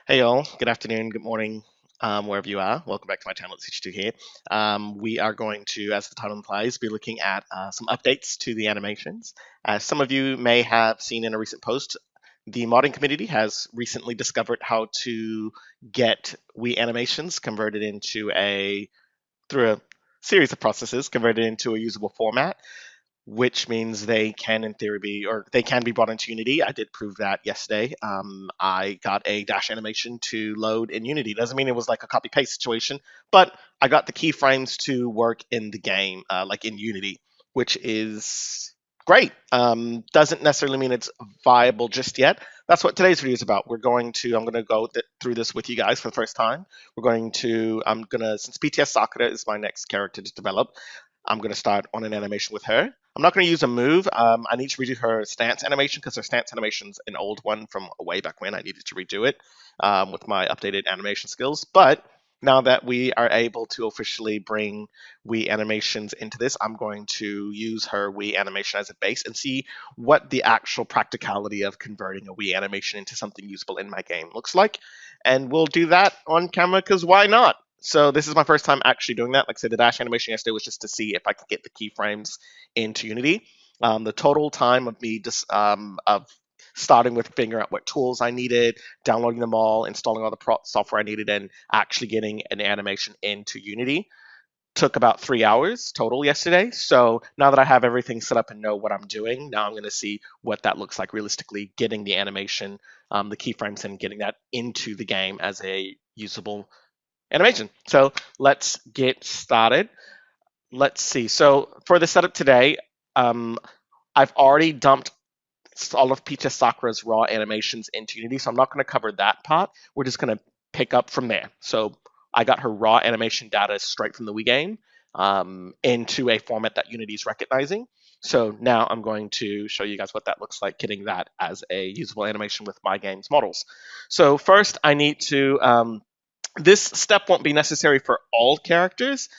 Hey all, good afternoon, good morning, wherever you are. Welcome back to my channel, it's Itsuchi here. We are going to, as the title implies, be looking at some updates to the animations. As some of you may have seen in a recent post, the modding community has recently discovered how to get Wii animations converted into through a series of processes, converted into a usable format, which means they can, in theory, they can be brought into Unity. I did prove that yesterday. I got a dash animation to load in Unity. Doesn't mean it was like a copy paste situation, but I got the keyframes to work in the game, like in Unity, which is great. Doesn't necessarily mean it's viable just yet. That's what today's video is about. I'm going to go through this with you guys for the first time. Since BTS Sakura is my next character to develop, I'm going to start on an animation with her. I'm not going to use a move. I need to redo her stance animation because her stance animation's an old one from way back when. I needed to redo it with my updated animation skills. But now that we are able to officially bring Wii animations into this, I'm going to use her Wii animation as a base and see what the actual practicality of converting a Wii animation into something usable in my game looks like. And we'll do that on camera because why not? So this is my first time actually doing that. Like I said, the dash animation yesterday was just to see if I could get the keyframes into Unity. The total time of me just of starting with figuring out what tools I needed, downloading them all, installing all the software I needed, and actually getting an animation into Unity took about 3 hours total yesterday. So now that I have everything set up and know what I'm doing, now I'm going to see what that looks like realistically, getting the animation, the keyframes, and getting that into the game as a usable animation. So let's get started. Let's see. So for the setup today, um, I've already dumped all of Peach Sakura's raw animations into Unity, so I'm not going to cover that part. We're just going to pick up from there. So I got her raw animation data straight from the Wii game into a format that Unity is recognizing. So now I'm going to show you guys what that looks like, getting that as a usable animation with my game's models. So first, I need to this step won't be necessary for all characters,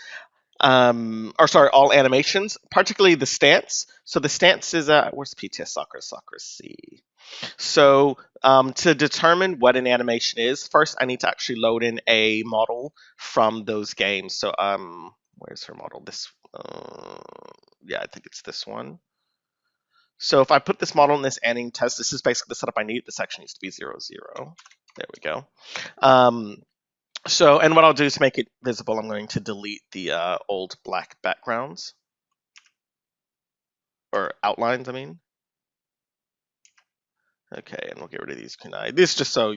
all animations, particularly the stance. So the stance is where's PTS Soccer? Soccer C. So to determine what an animation is, first I need to actually load in a model from those games. So where's her model? Yeah, I think it's this one. So if I put this model in this anim test, this is basically the setup I need. This actually needs to be 0, 0. There we go. And what I'll do to make it visible, I'm going to delete the old black backgrounds or outlines, I mean. Okay, and we'll get rid of these kunai. This just so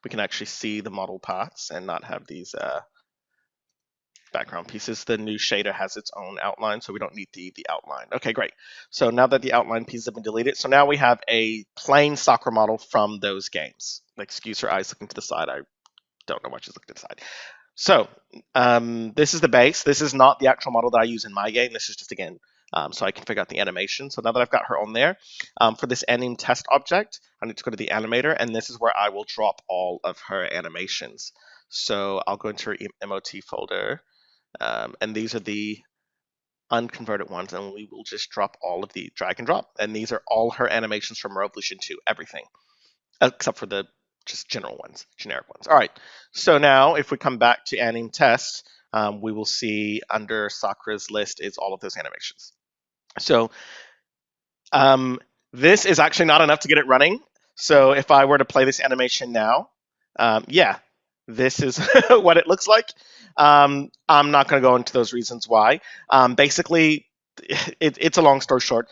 we can actually see the model parts and not have these background pieces. The new shader has its own outline, so we don't need the outline. Okay, great. So now that the outline pieces have been deleted, so now we have a plain soccer model from those games. Excuse her eyes looking to the side. I don't know why she's looking to the side. So this is the base. This is not the actual model that I use in my game. This is just, again, so I can figure out the animation. So now that I've got her on there, for this anim test object, I need to go to the animator, and this is where I will drop all of her animations. So I'll go into her MOT folder, and these are the unconverted ones, and we will just drop all of the drag and drop. And these are all her animations from Revolution 2, everything, except for the just general ones, generic ones. All right, so now if we come back to anim test, we will see under Sakura's list is all of those animations. So this is actually not enough to get it running. So if I were to play this animation now, yeah, this is what it looks like. I'm not going to go into those reasons why. Basically, it's a long story short.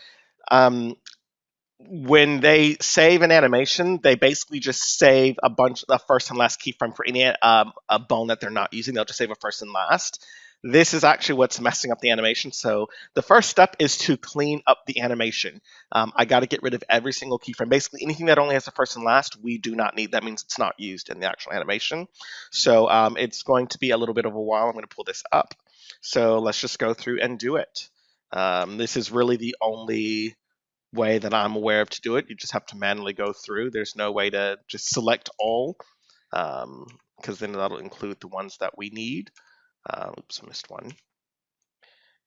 When they save an animation, they basically just save a bunch of first and last keyframe for any a bone that they're not using. They'll just save a first and last. This is actually what's messing up the animation. So the first step is to clean up the animation. I got to get rid of every single keyframe. Basically, anything that only has a first and last, we do not need. That means it's not used in the actual animation. So it's going to be a little bit of a while. I'm going to pull this up. So let's just go through and do it. This is really the only way that I'm aware of to do it. You just have to manually go through. There's no way to just select all, because then that'll include the ones that we need. Oops, I missed one.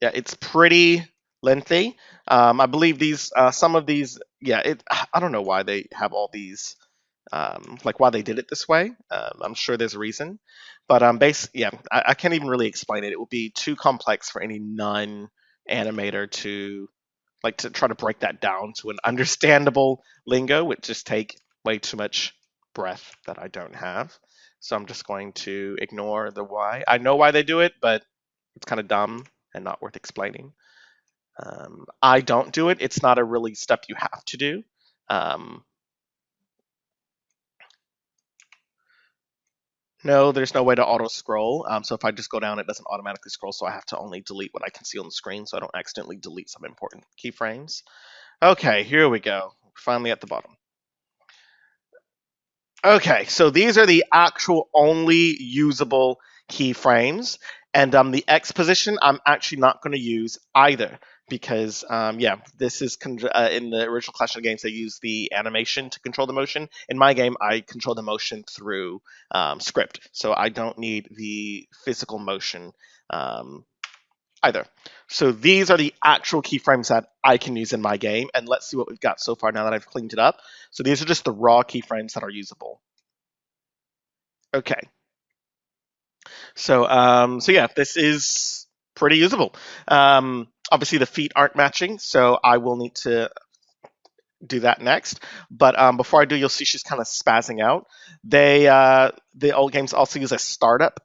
Yeah, it's pretty lengthy. I believe some of these, yeah, I don't know why they have all these like why they did it this way. I'm sure there's a reason, but yeah, I can't even really explain it. It would be too complex for any non-animator to like to try to break that down to an understandable lingo. Would just take way too much breath that I don't have. So I'm just going to ignore the why. I know why they do it, but it's kind of dumb and not worth explaining. I don't do it. It's not a really step you have to do. Um, no, there's no way to auto scroll. So if I just go down, it doesn't automatically scroll. So I have to only delete what I can see on the screen so I don't accidentally delete some important keyframes. Okay, here we go. Finally at the bottom. Okay, so these are the actual only usable keyframes. And the X position, I'm actually not going to use either because, yeah, this is in the original Clash of the Games, they use the animation to control the motion. In my game, I control the motion through script, so I don't need the physical motion um, either. So these are the actual keyframes that I can use in my game, and let's see what we've got so far now that I've cleaned it up. So these are just the raw keyframes that are usable. Okay. So yeah, this is pretty usable. Obviously, the feet aren't matching, so I will need to do that next. But before I do, you'll see she's kind of spazzing out. The old games also use a startup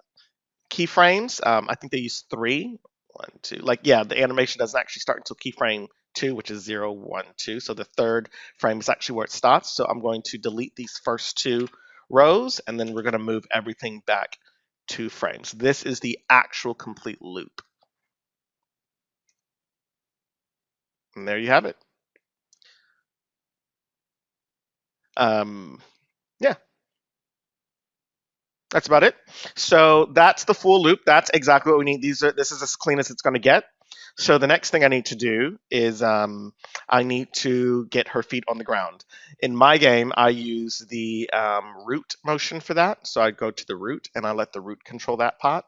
keyframes. I think they use three. One, two. Like yeah, the animation doesn't actually start until keyframe two, which is 0, 1, 2. So the third frame is actually where it starts. So I'm going to delete these first two rows, and then we're going to move everything back 2 frames. This is the actual complete loop. And there you have it. Yeah, that's about it. So that's the full loop. That's exactly what we need. This is as clean as it's going to get. So the next thing I need to do is I need to get her feet on the ground. In my game, I use the root motion for that. So I go to the root and I let the root control that part.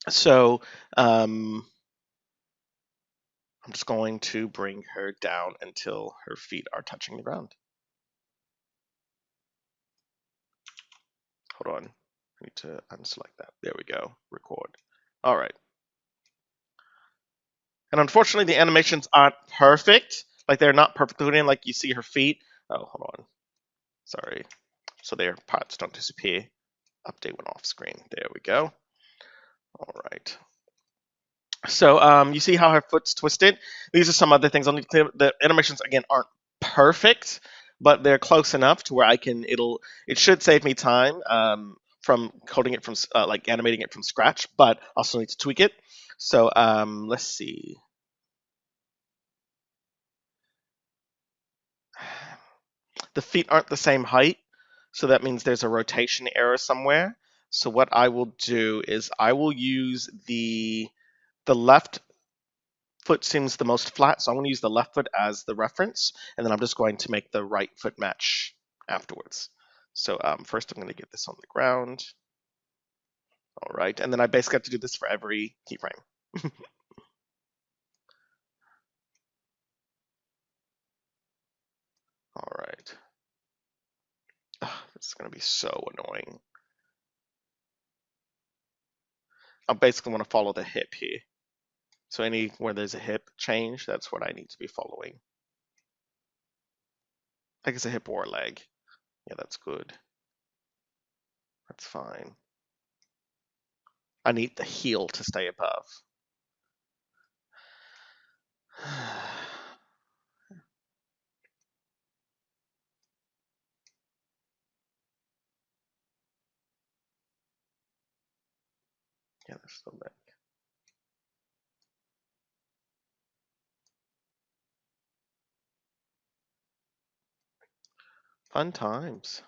So I'm just going to bring her down until her feet are touching the ground. Hold on. I need to unselect that. There we go. Record. All right. And unfortunately, the animations aren't perfect. Like they're not perfectly in. Like you see her feet. Oh, hold on. Sorry. So their parts don't disappear. Update went off screen. There we go. All right. So you see how her foot's twisted. These are some other things. The animations again aren't perfect, but they're close enough to where it should save me time from coding it from like animating it from scratch. But I also need to tweak it. So let's see. The feet aren't the same height, so that means there's a rotation error somewhere. So what I will do is I will use the left foot seems the most flat, so I'm going to use the left foot as the reference, and then I'm just going to make the right foot match afterwards. So first I'm going to get this on the ground. All right, and then I basically have to do this for every keyframe. All right. Ugh, this is going to be so annoying. I basically want to follow the hip here. So where there's a hip change, that's what I need to be following. Like it's a hip or a leg. Yeah, that's good. That's fine. I need the heel to stay above. Yeah, that's the leg. Fun times.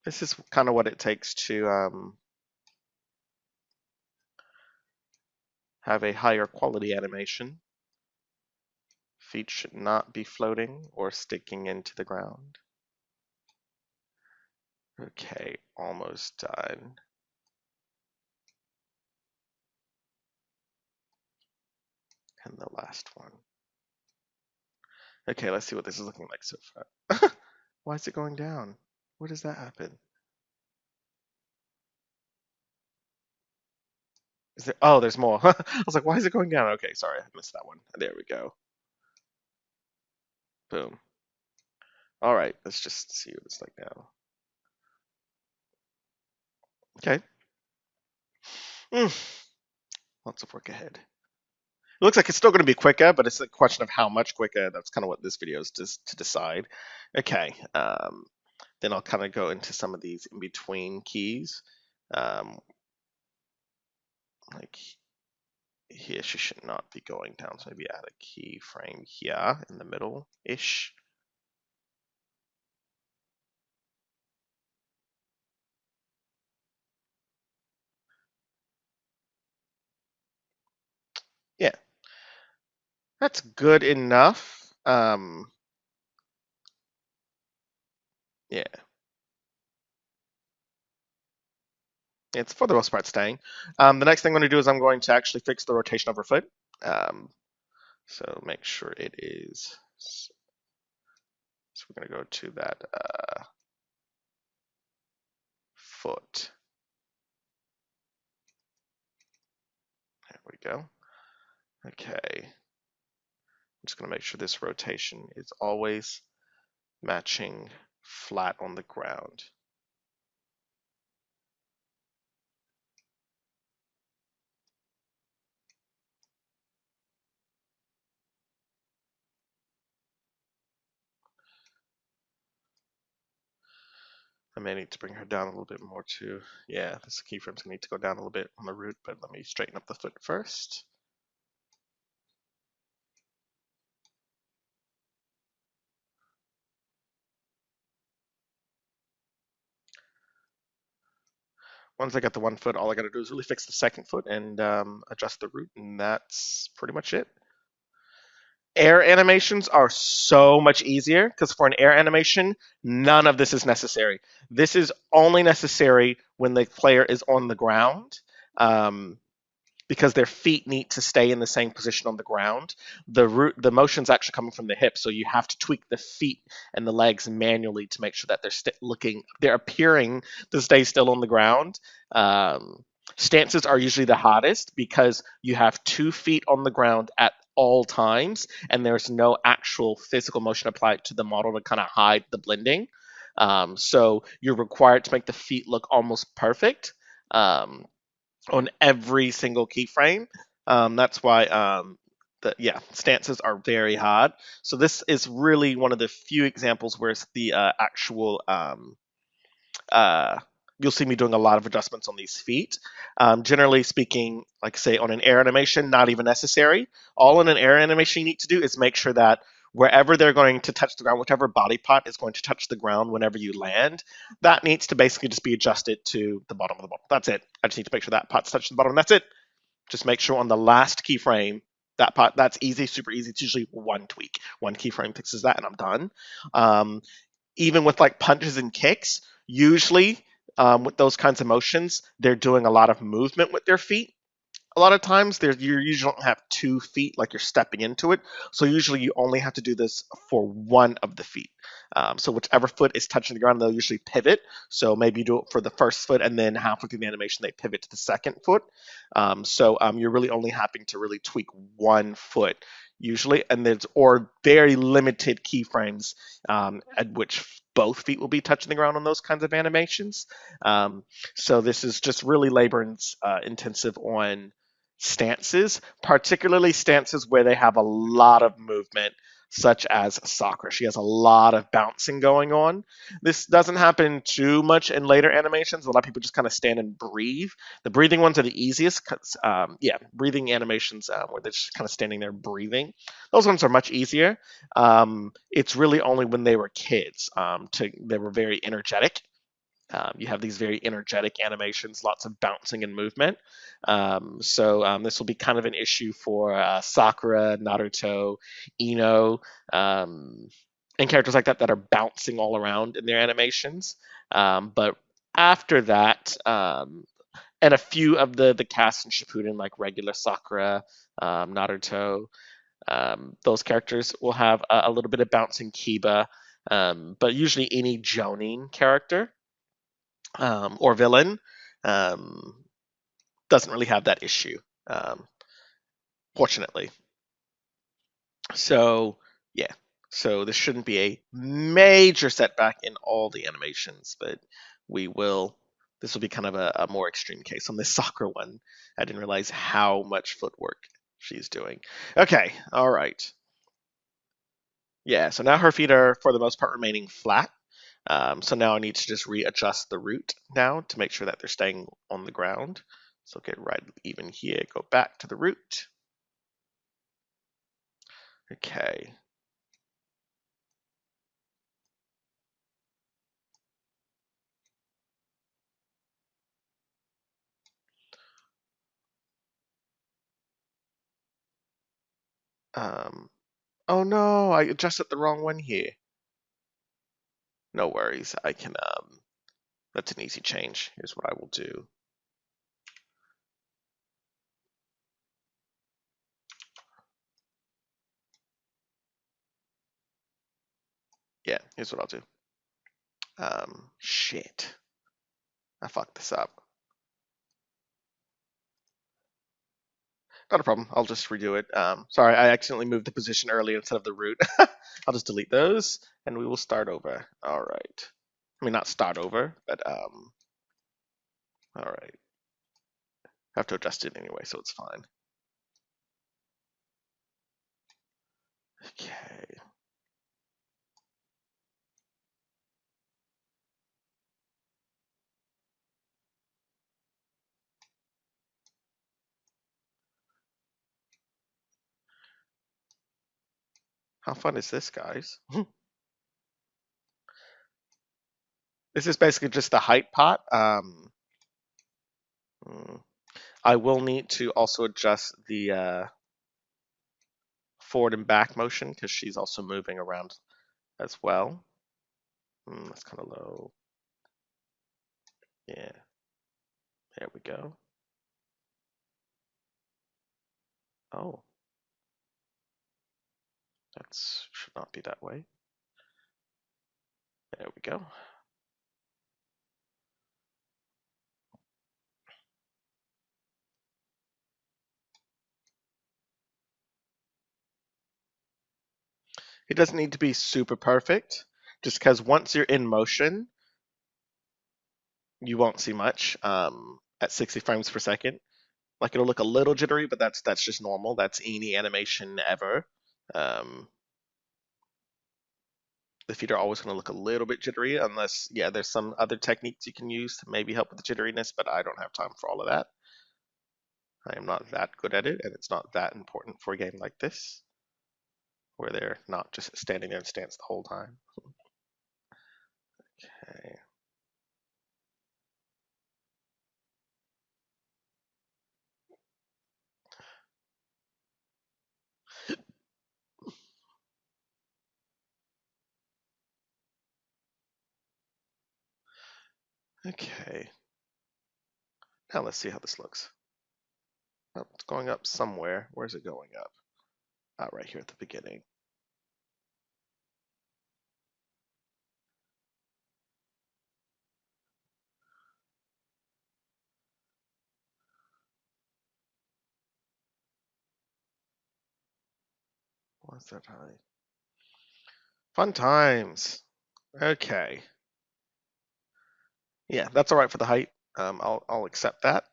This is kind of what it takes to have a higher quality animation. Feet should not be floating or sticking into the ground. Okay, almost done. And the last one. Okay, let's see what this is looking like so far. Why is it going down? Where does that happen? Is there? Oh, there's more. I was like, why is it going down? Okay, sorry, I missed that one. There we go. Boom. All right, let's just see what it's like now. Okay. Mm, lots of work ahead. It looks like it's still going to be quicker, but it's a question of how much quicker. That's kind of what this video is just to decide. Okay. Then I'll kind of go into some of these in between keys. Um, like here, she should not be going down. So maybe add a keyframe here in the middle-ish. Yeah, that's good enough. Yeah, it's for the most part staying. The next thing I'm going to do is I'm going to actually fix the rotation of her foot. Um, so make sure it is. So we're going to go to that foot. There we go. Okay. I'm just going to make sure this rotation is always matching flat on the ground. I may need to bring her down a little bit more too. Yeah, this keyframe's gonna need to go down a little bit on the root, but let me straighten up the foot first. Once I get the one foot, all I gotta do is really fix the second foot and adjust the root, and that's pretty much it. Air animations are so much easier because for an air animation, none of this is necessary. This is only necessary when the player is on the ground. Um, because their feet need to stay in the same position on the ground. The motion's actually coming from the hip, so you have to tweak the feet and the legs manually to make sure that they're appearing to stay still on the ground. Stances are usually the hottest because you have 2 feet on the ground at all times, and there's no actual physical motion applied to the model to kind of hide the blending. So you're required to make the feet look almost perfect. Um, on every single keyframe. That's why stances are very hard. So this is really one of the few examples where it's the actual uh, you'll see me doing a lot of adjustments on these feet. Generally speaking, like say on an air animation, not even necessary. All in an air animation you need to do is make sure that wherever they're going to touch the ground, whichever body part is going to touch the ground whenever you land, that needs to basically just be adjusted to the bottom of the bottle. That's it. I just need to make sure that part's touching the bottom. That's it. Just make sure on the last keyframe, that part, that's easy, super easy. It's usually one tweak. One keyframe fixes that and I'm done. Um, Even with like punches and kicks, usually with those kinds of motions, they're doing a lot of movement with their feet. A lot of times you usually don't have 2 feet like you're stepping into it, so usually you only have to do this for one of the feet. So whichever foot is touching the ground, they'll usually pivot. So maybe you do it for the first foot, and then halfway through the animation they pivot to the second foot. You're really only having to really tweak one foot usually, and there's or very limited keyframes at which both feet will be touching the ground on those kinds of animations. So this is just really labor intensive on stances, particularly stances where they have a lot of movement, such as Sakura. She has a lot of bouncing going on. This doesn't happen too much in later animations. A lot of people just kind of stand and breathe. The breathing ones are the easiest. Breathing animations where they're just kind of standing there breathing. Those ones are much easier. It's really only when they were kids. They were very energetic. You have these very energetic animations, lots of bouncing and movement. This will be kind of an issue for Sakura, Naruto, Ino, and characters like that that are bouncing all around in their animations. But after that, and a few of the cast in Shippuden, like regular Sakura, Naruto, Those characters will have a little bit of bouncing Kiba, but usually any Jonin character or villain um, doesn't really have that issue, um, fortunately. So yeah, so this shouldn't be a major setback in all the animations, but we will. This will be kind of a more extreme case on this soccer one. I didn't realize how much footwork she's doing. Okay, all right. Yeah, so now her feet are for the most part remaining flat. So now I need to just readjust the root now to make sure that they're staying on the ground. So get right even here, go back to the root. Okay. Um, oh no, I adjusted the wrong one here. No worries, I can, that's an easy change. Here's what I will do. Yeah, here's what I'll do. Shit. I fucked this up. Not a problem. I'll just redo it. Sorry, I accidentally moved the position earlier instead of the root. I'll just delete those and we will start over. All right. I mean, not start over, but all right. I have to adjust it anyway, so it's fine. Okay. How fun is this, guys? This is basically just the height pot. Hmm, I will need to also adjust the forward and back motion because she's also moving around as well. That's kind of low. Yeah, there we go. Oh, that should not be that way. There we go. It doesn't need to be super perfect, just because once you're in motion, you won't see much at 60 frames per second. Like it'll look a little jittery, but that's just normal. That's any animation ever. Um, the feet are always going to look a little bit jittery, unless yeah, there's some other techniques you can use to maybe help with the jitteriness. But I don't have time for all of that. I am not that good at it, and it's not that important for a game like this, where they're not just standing there in stance the whole time. Okay. Okay. Now let's see how this looks. Oh, it's going up somewhere. Where's it going up? Right here at the beginning. What's that high? Fun times. Okay. Yeah, that's all right for the height. I'll accept that.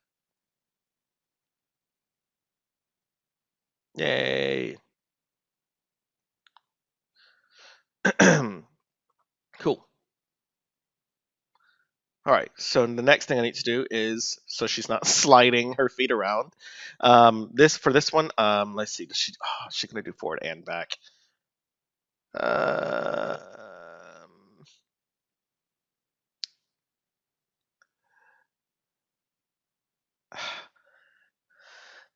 Yay. Cool. All right. So the next thing I need to do is so she's not sliding her feet around. This for this one. Let's see. She's gonna do forward and back. Um,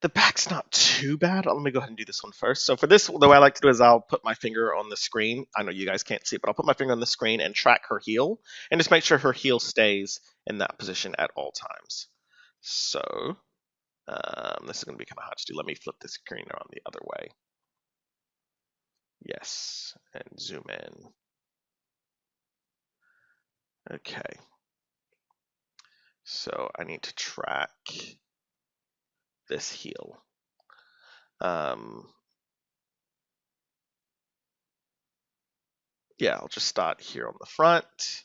The back's not too bad. Let me go ahead and do this one first. So for this, the way I like to do is I'll put my finger on the screen. I know you guys can't see it, but I'll put my finger on the screen and track her heel and just make sure her heel stays in that position at all times. So this is going to be kind of hard to do. Let me flip the screen around the other way. Yes, and zoom in. Okay. So I need to track this heel. Yeah, I'll just start here on the front.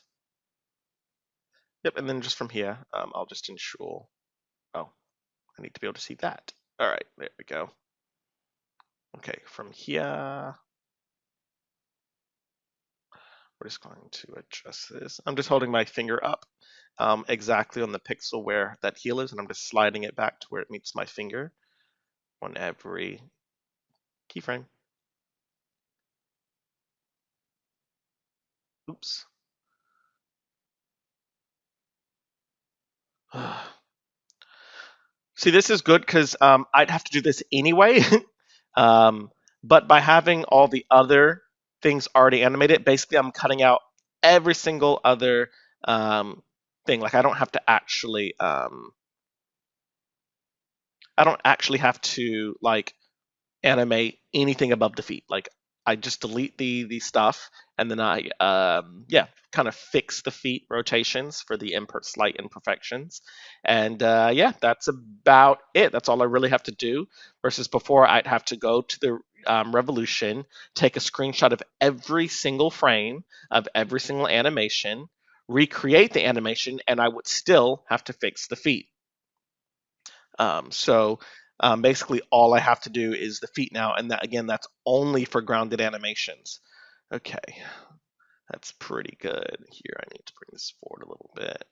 Yep, and then just from here, I'll just ensure. Oh, I need to be able to see that. All right, there we go. Okay, from here, we're just going to adjust this. I'm just holding my finger up exactly on the pixel where that heel is, and I'm just sliding it back to where it meets my finger on every keyframe. Oops. See, this is good because I'd have to do this anyway. um, but by having all the other things already animated, basically I'm cutting out every single other thing. Like I don't have to actually, I don't actually have to like animate anything above the feet. Like I just delete the stuff and then I yeah, kind of fix the feet rotations for the slight imperfections. And yeah, that's about it. That's all I really have to do. Versus before, I'd have to go to the Revolution, take a screenshot of every single frame of every single animation, recreate the animation, and I would still have to fix the feet. So basically, all I have to do is the feet now, and that again, that's only for grounded animations. Okay, that's pretty good. Here, I need to bring this forward a little bit.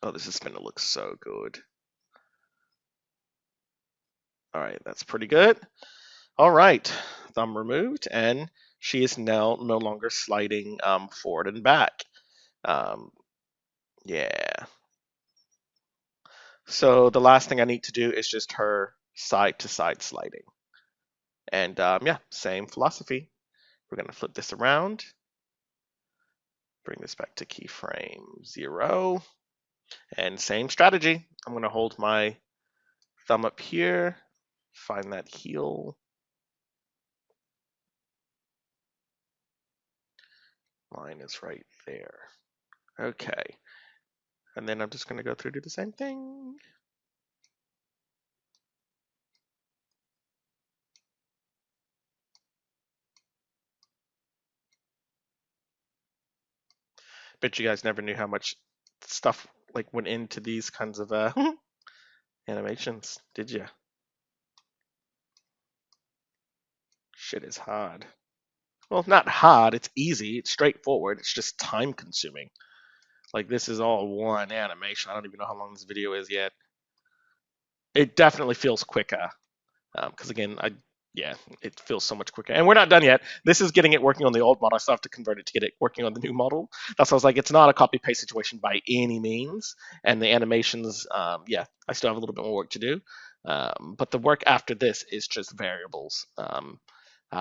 Oh, this is gonna look so good. All right, that's pretty good. All right, thumb removed, and she is now no longer sliding forward and back. Um, yeah. So the last thing I need to do is just her side to side sliding. And yeah, same philosophy. We're going to flip this around, bring this back to keyframe 0, and same strategy. I'm going to hold my thumb up here, find that heel. Line is right there. Okay. And then I'm just going to go through and do the same thing. Bet you guys never knew how much stuff like went into these kinds of animations, did you? Shit is hard. Well, not hard, it's easy, it's straightforward, it's just time consuming. Like this is all one animation. I don't even know how long this video is yet. It definitely feels quicker because again, yeah, it feels so much quicker. And we're not done yet. This is getting it working on the old model. I still have to convert it to get it working on the new model. That's why I was like, it's not a copy paste situation by any means. And the animations, yeah, I still have a little bit more work to do. But the work after this is just variables,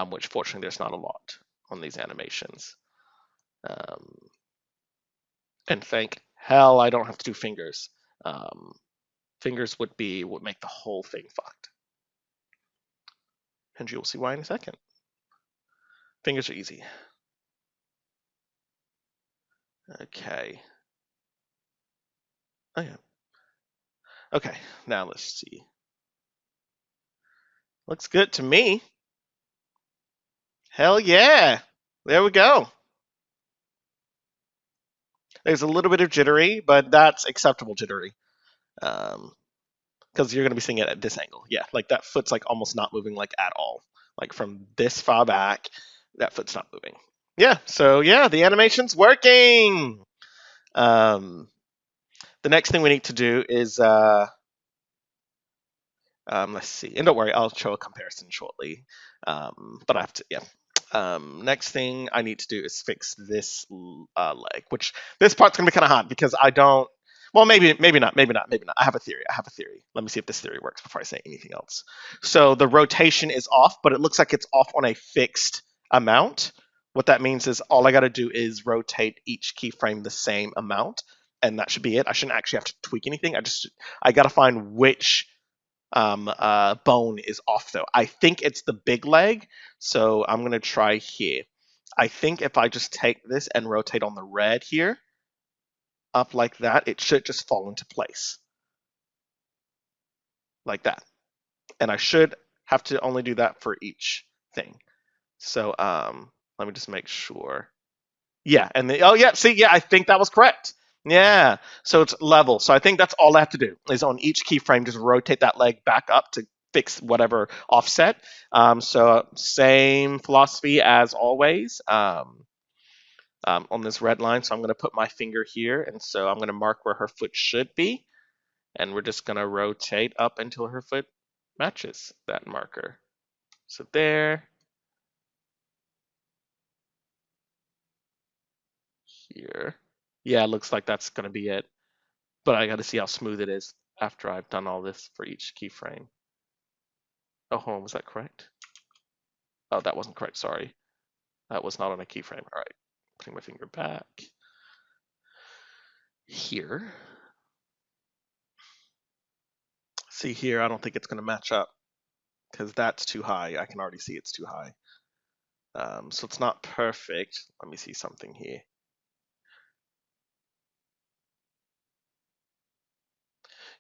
which fortunately there's not a lot on these animations. And thank hell I don't have to do fingers. Um, Fingers would make the whole thing fucked. And you'll see why in a second. Fingers are easy. Okay. Oh yeah. Okay, now let's see. Looks good to me. Hell yeah. There we go. There's a little bit of jittery, but that's acceptable jittery. Because you're going to be seeing it at this angle. Yeah, like that foot's like almost not moving like at all. Like from this far back, that foot's not moving. Yeah, so yeah, the animation's working. Um, the next thing we need to do is let's see, and don't worry, I'll show a comparison shortly. But I have to, yeah. Next thing I need to do is fix this leg, which this part's gonna be kind of hard because I don't. Well, maybe not. I have a theory. Let me see if this theory works before I say anything else. So the rotation is off, but it looks like it's off on a fixed amount. What that means is all I got to do is rotate each keyframe the same amount, and that should be it. I shouldn't actually have to tweak anything. I got to find which bone is off though. I think it's the big leg, so I'm gonna try here. I think if I just take this and rotate on the red here, up like that, it should just fall into place. Like that. And I should have to only do that for each thing. So let me just make sure. Yeah, and then, oh yeah, see, yeah, I think that was correct. Yeah, so it's level. So I think that's all I have to do is on each keyframe just rotate that leg back up to fix whatever offset. So same philosophy as always on this red line. So I'm going to put my finger here, and so I'm going to mark where her foot should be, and we're just going to rotate up until her foot matches that marker. So there, here. Yeah, it looks like that's going to be it. But I got to see how smooth it is after I've done all this for each keyframe. Oh, hold on, was that correct? Oh, that wasn't correct, sorry. That was not on a keyframe. All right, putting my finger back here. See here, I don't think it's going to match up because that's too high. I can already see it's too high. So it's not perfect. Let me see something here.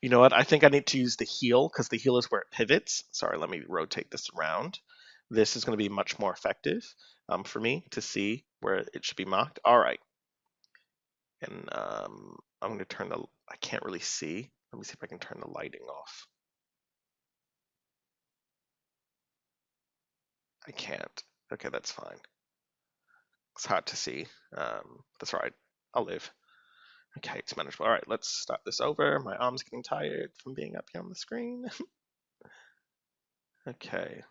You know what? I think I need to use the heel because the heel is where it pivots. Sorry, let me rotate this around. This is going to be much more effective for me to see where it should be marked. All right. And I'm going to turn the, I can't really see. Let me see if I can turn the lighting off. I can't. Okay, that's fine. It's hard to see. That's all right. I'll live. Okay, it's manageable. All right, let's start this over. My arm's getting tired from being up here on the screen. Okay.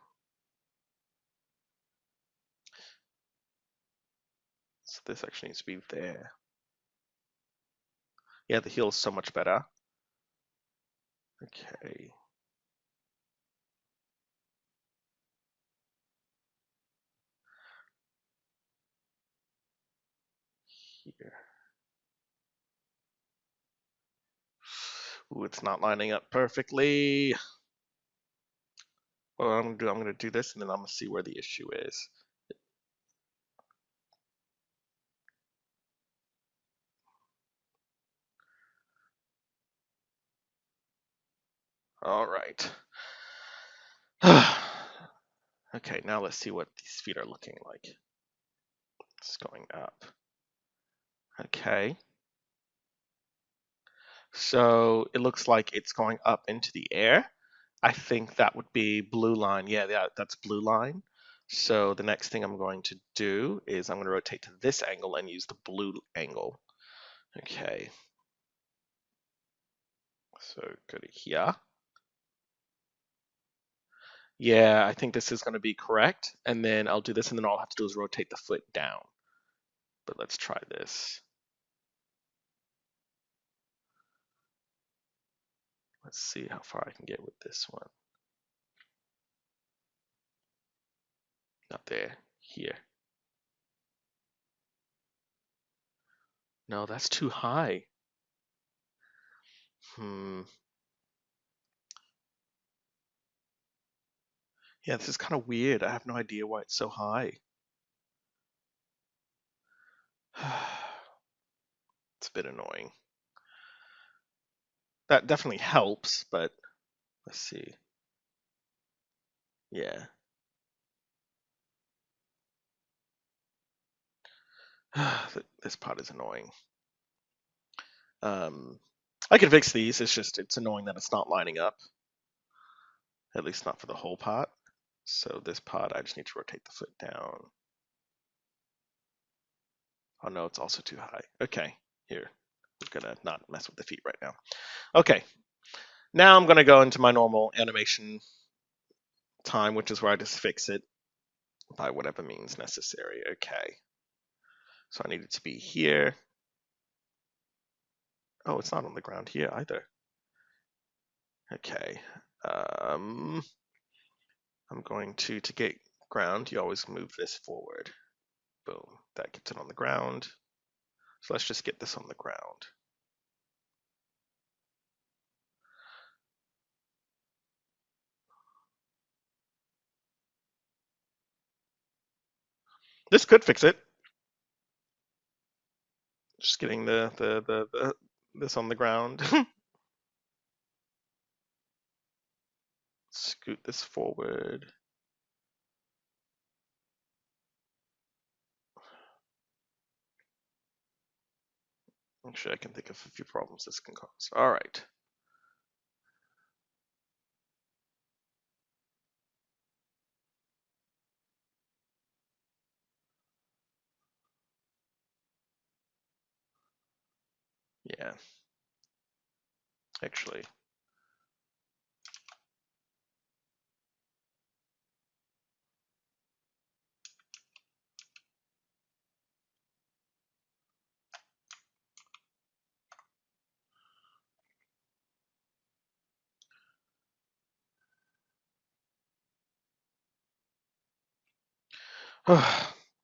So this actually needs to be there. Yeah, the heel is so much better. Okay. Here. Ooh, it's not lining up perfectly. Well, I'm gonna do this, and then I'm gonna see where the issue is. All right. Okay, now let's see what these feet are looking like. It's going up. Okay. So it looks like it's going up into the air. I think that would be blue line. Yeah, that's blue line. So the next thing I'm going to do is I'm going to rotate to this angle and use the blue angle. Okay. So go to here. Yeah, I think this is going to be correct. And then I'll do this, and then all I have to do is rotate the foot down. But let's try this. Let's see how far I can get with this one. Not there, here. No, that's too high. Yeah, this is kind of weird. I have no idea why it's so high. It's a bit annoying. That definitely helps, but let's see. Yeah. This part is annoying. I can fix these. It's just it's annoying that it's not lining up. At least not for the whole part. So this part, I just need to rotate the foot down. Oh no, it's also too high. Okay, here. We're gonna not mess with the feet right now. Okay, now I'm gonna go into my normal animation time, which is where I just fix it by whatever means necessary. Okay. So I need it to be here. Oh, it's not on the ground here either. Okay. I'm going to get ground, you always move this forward. Boom. That gets it on the ground. So let's just get this on the ground. This could fix it. Just getting the this on the ground. Scoot this forward. Actually, I can think of a few problems this can cause. All right. Yeah. Actually.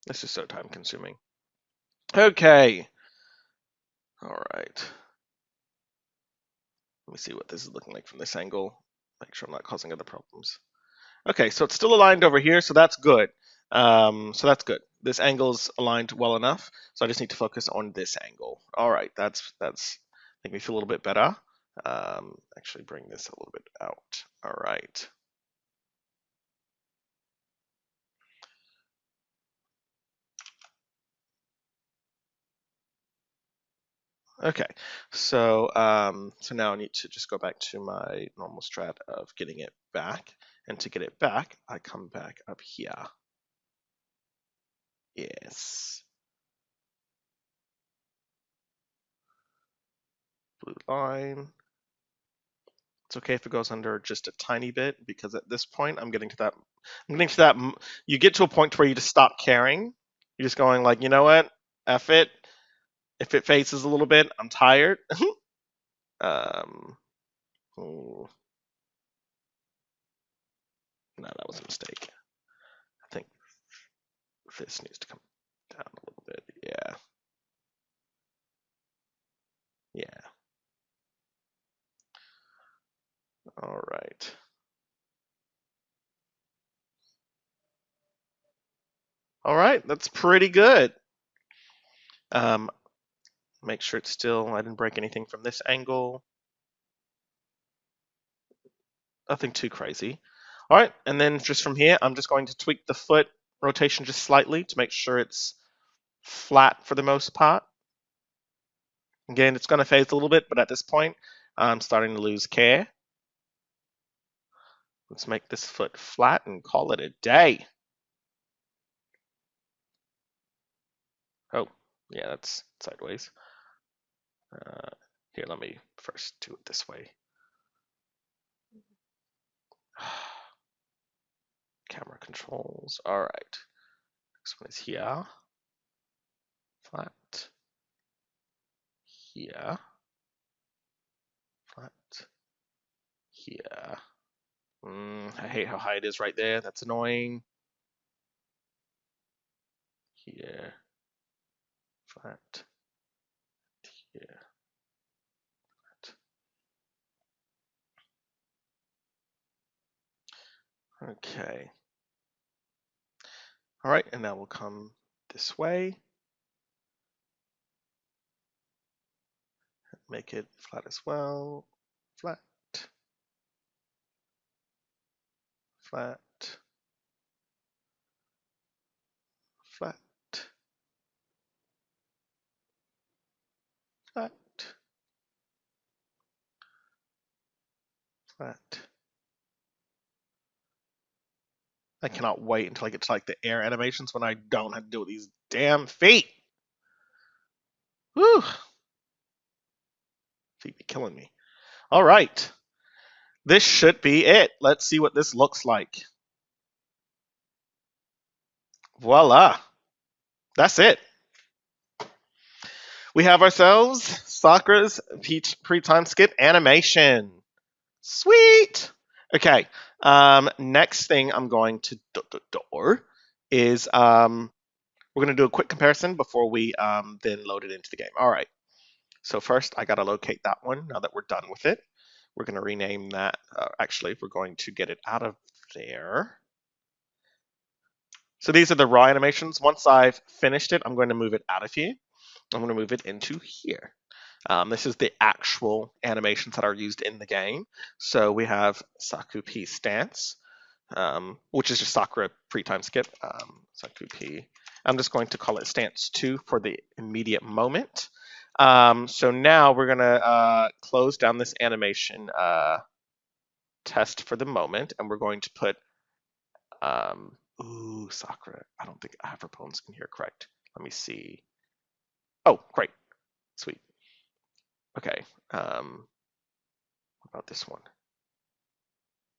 This is so time consuming. Okay. All right. Let me see what this is looking like from this angle. Make sure I'm not causing other problems. Okay, so it's still aligned over here, so that's good. So that's good. This angle's aligned well enough, so I just need to focus on this angle. All right, that's make me feel a little bit better. Actually, bring this a little bit out. All right. Okay, so now I need to just go back to my normal strat of getting it back, and to get it back, I come back up here. Yes, blue line. It's okay if it goes under just a tiny bit because at this point I'm getting to that. I'm getting to that. You get to a point where you just stop caring. You're just going like, you know what? F it. If it faces a little bit, I'm tired. um, oh, no, that was a mistake. I think this needs to come down a little bit. Yeah, yeah. All right. All right, that's pretty good. Um, make sure it's still. I didn't break anything from this angle. Nothing too crazy. All right, and then just from here, I'm just going to tweak the foot rotation just slightly to make sure it's flat for the most part. Again, it's going to phase a little bit, but at this point, I'm starting to lose care. Let's make this foot flat and call it a day. Oh, yeah, that's sideways. Here, let me first do it this way. Camera controls. All right. Next one is here. Flat. Here. Flat. Here. I hate how high it is right there. That's annoying. Here. Flat. Here. Flat. Okay. All right, and now we'll come this way. Make it flat as well. Flat. Flat. Flat. Flat. Flat. I cannot wait until I get to like the air animations when I don't have to deal with these damn feet. Whew. Feet be killing me. All right. This should be it. Let's see what this looks like. Voila. That's it. We have ourselves Sakura's pre-time skip animation. Sweet. Okay. Next thing I'm going to do is we're going to do a quick comparison before we then load it into the game. All right. So first, I got to locate that one now that we're done with it. We're going to rename that. Actually, we're going to get it out of there. So these are the raw animations. Once I've finished it, I'm going to move it out of here. I'm going to move it into here. This is the actual animations that are used in the game. So we have Saku P stance, which is just Sakura pre-time skip. Saku P. I'm just going to call it stance 2 for the immediate moment. So now we're going to close down this animation test for the moment, and we're going to put ooh, Sakura. I don't think I have her bones in here correct. Let me see. Oh, great. Sweet. Okay. What about this one?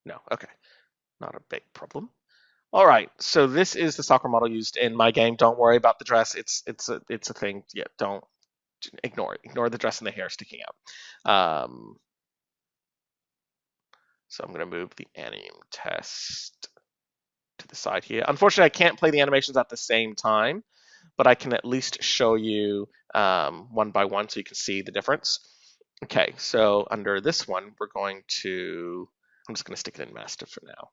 No. Okay. Not a big problem. All right. So this is the Sakura model used in my game. Don't worry about the dress. It's a thing. Yeah. Don't ignore it. Ignore the dress and the hair sticking out. So I'm gonna move the anim test to the side here. Unfortunately, I can't play the animations at the same time, but I can at least show you one by one so you can see the difference. Okay, so under this one, we're going to, I'm just going to stick it in master for now.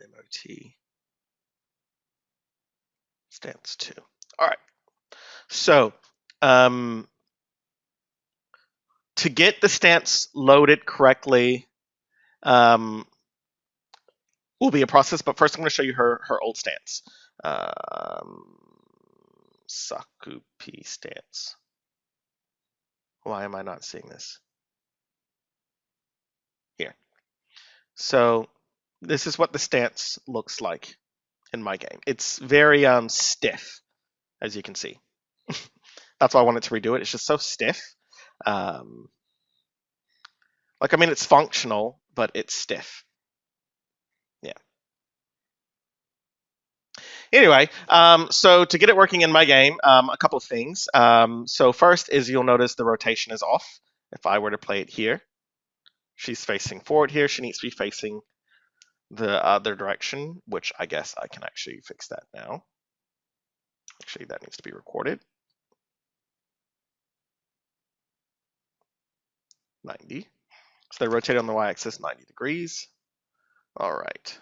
MOT stance 2. All right, so to get the stance loaded correctly will be a process, but first I'm going to show you her old stance. Saku P stance. Why am I not seeing this? Here. So this is what the stance looks like in my game. It's very stiff, as you can see. That's why I wanted to redo it. It's just so stiff. Like, I mean, it's functional, but it's stiff. Yeah. Anyway, so to get it working in my game, a couple of things. So first is you'll notice the rotation is off. If I were to play it here, she's facing forward here. She needs to be facing the other direction, which I guess I can actually fix that now. Actually, that needs to be recorded. 90. So they rotate on the y-axis 90 degrees. All right.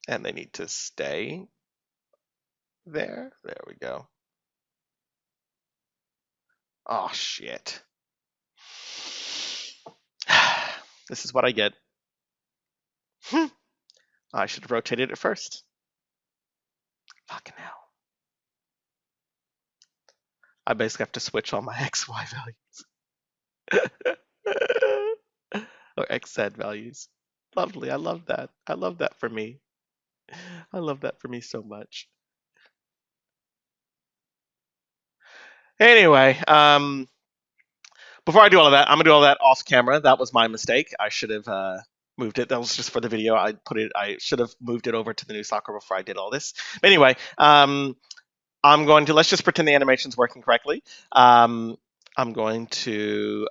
And they need to stay there. There we go. Oh, shit. This is what I get. I should have rotated it first. Fucking hell. I basically have to switch all my XY values. Or XZ values. Lovely. I love that. I love that for me. I love that for me so much. Anyway, before I do all of that, I'm gonna do all that off camera. That was my mistake. I should have moved it. That was just for the video. I should have moved it over to the new Sakura before I did all this. But anyway, I'm going to, let's just pretend the animation's working correctly. I'm going to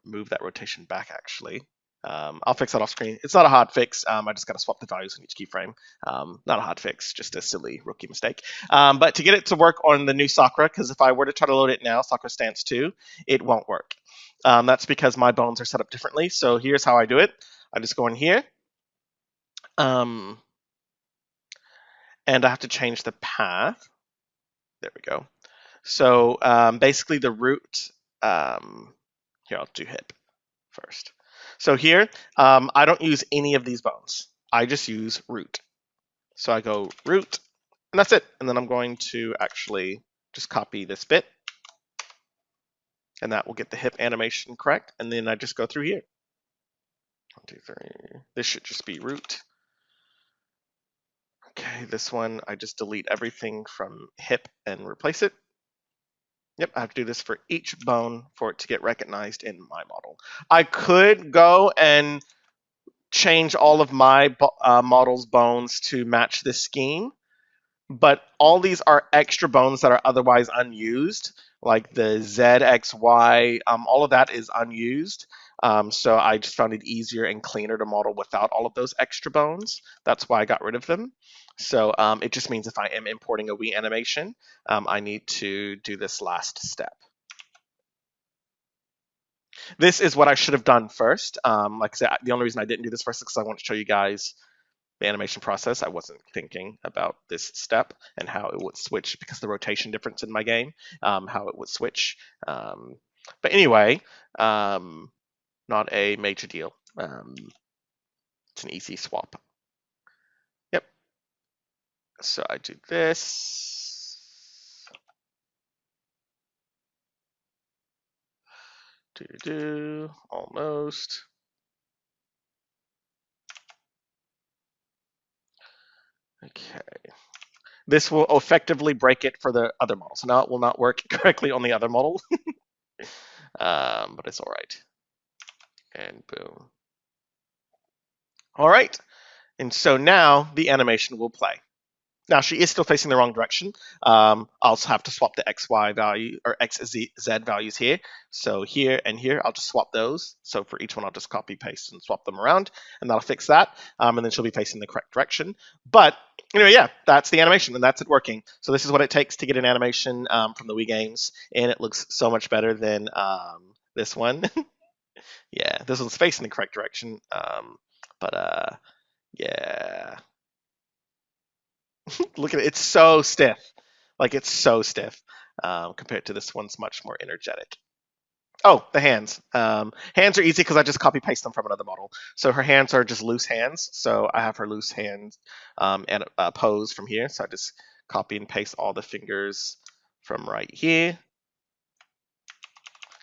move that rotation back, actually. I'll fix that off screen. It's not a hard fix. I just got to swap the values on each keyframe. Not a hard fix, just a silly rookie mistake. But to get it to work on the new Sakura, because if I were to try to load it now, Sakura Stance 2, it won't work. That's because my bones are set up differently. So here's how I do it. I just go in here. And I have to change the path. There we go. So basically the root, here I'll do hip first. So here, I don't use any of these bones. I just use root. So I go root, and that's it. And then I'm going to actually just copy this bit, and that will get the hip animation correct. And then I just go through here. 1, 2, 3. This should just be root. Okay, this one, I just delete everything from hip and replace it. Yep, I have to do this for each bone for it to get recognized in my model. I could go and change all of my model's bones to match this scheme, but all these are extra bones that are otherwise unused, like the Z, X, Y, all of that is unused. So I just found it easier and cleaner to model without all of those extra bones. That's why I got rid of them. So it just means if I am importing a WII animation, I need to do this last step. This is what I should have done first. Like I said, the only reason I didn't do this first is because I want to show you guys the animation process. I wasn't thinking about this step and how it would switch because of the rotation difference in my game, how it would switch. But anyway, not a major deal. It's an easy swap. Yep. So I do this. Almost. Okay. This will effectively break it for the other model. So now it will not work correctly on the other model, but it's all right. And boom. All right. And so now the animation will play. Now she is still facing the wrong direction. I'll also have to swap the XY value or XZ values here. So here and here, I'll just swap those. So for each one, I'll just copy, paste, and swap them around, and that'll fix that. And then she'll be facing the correct direction. But anyway, yeah, that's the animation, and that's it working. So this is what it takes to get an animation from the Wii games, and it looks so much better than this one. Yeah, this one's facing the correct direction. But yeah. Look at it. It's so stiff. Like it's so stiff compared to this one's much more energetic. Oh, the hands. Hands are easy because I just copy paste them from another model. So her hands are just loose hands. So I have her loose hands and pose from here. So I just copy and paste all the fingers from right here.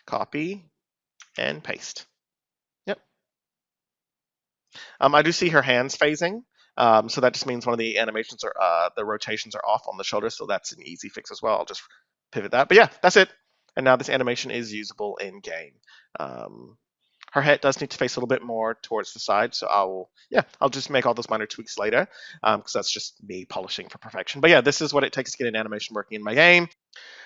Copy and paste. Yep. I do see her hands phasing. So that just means one of the animations are the rotations are off on the shoulder, so that's an easy fix as well. I'll just pivot that. But yeah, that's it. And now this animation is usable in game. Her head does need to face a little bit more towards the side, so I'll just make all those minor tweaks later because that's just me polishing for perfection. But yeah, this is what it takes to get an animation working in my game.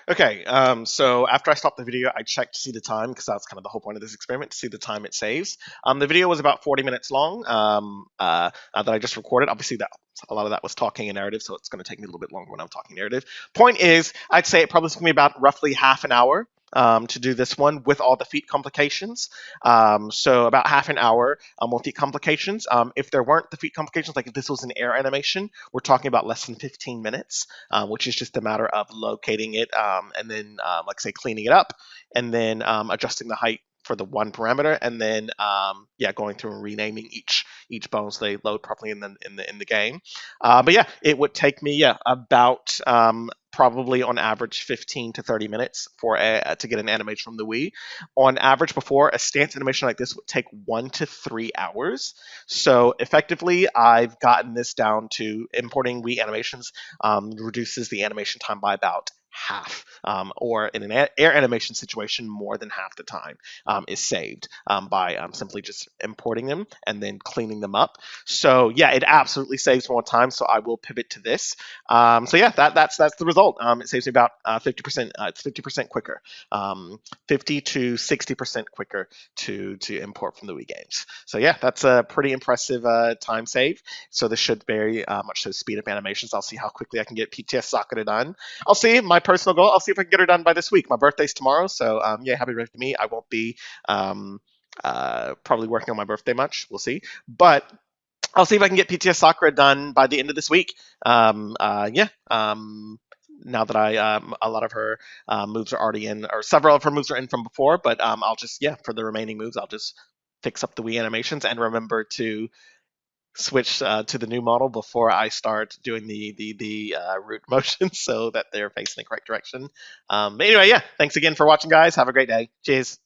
Okay, so after I stopped the video, I checked to see the time because that's kind of the whole point of this experiment, to see the time it saves. The video was about 40 minutes long that I just recorded. Obviously, that a lot of that was talking and narrative, so it's going to take me a little bit longer when I'm talking narrative. Point is, I'd say it probably took me about roughly half an hour to do this one with all the feet complications. So about half an hour with feet complications. If there weren't the feet complications, like if this was an air animation, we're talking about less than 15 minutes, which is just a matter of locating it and then, like say, cleaning it up and then adjusting the height for the one parameter, and then going through and renaming each bone so they load properly in the game. But yeah, it would take me about probably on average 15 to 30 minutes to get an animation from the Wii. On average, before a stance animation like this would take 1 to 3 hours. So effectively, I've gotten this down to importing Wii animations reduces the animation time by about half, or in an air animation situation, more than half the time is saved by simply just importing them and then cleaning them up. So yeah, it absolutely saves more time. So I will pivot to this. So yeah, that's the result. It saves me about 50%. It's 50% quicker, 50 to 60% quicker to import from the Wii games. So yeah, that's a pretty impressive time save. So this should very much so speed up animations. I'll see how quickly I can get PTS Sakura done. I'll see my personal goal. I'll see if I can get her done by this week. My birthday's tomorrow, so yeah, happy birthday to me. I won't be probably working on my birthday much. We'll see, but I'll see if I can get PTS Sakura done by the end of this week. Now that a lot of her moves are already in, or several of her moves are in from before, but I'll just for the remaining moves, I'll just fix up the Wii animations and remember to switch to the new model before I start doing the root motion so that they're facing the correct direction. But anyway, yeah, thanks again for watching, guys. Have a great day. Cheers.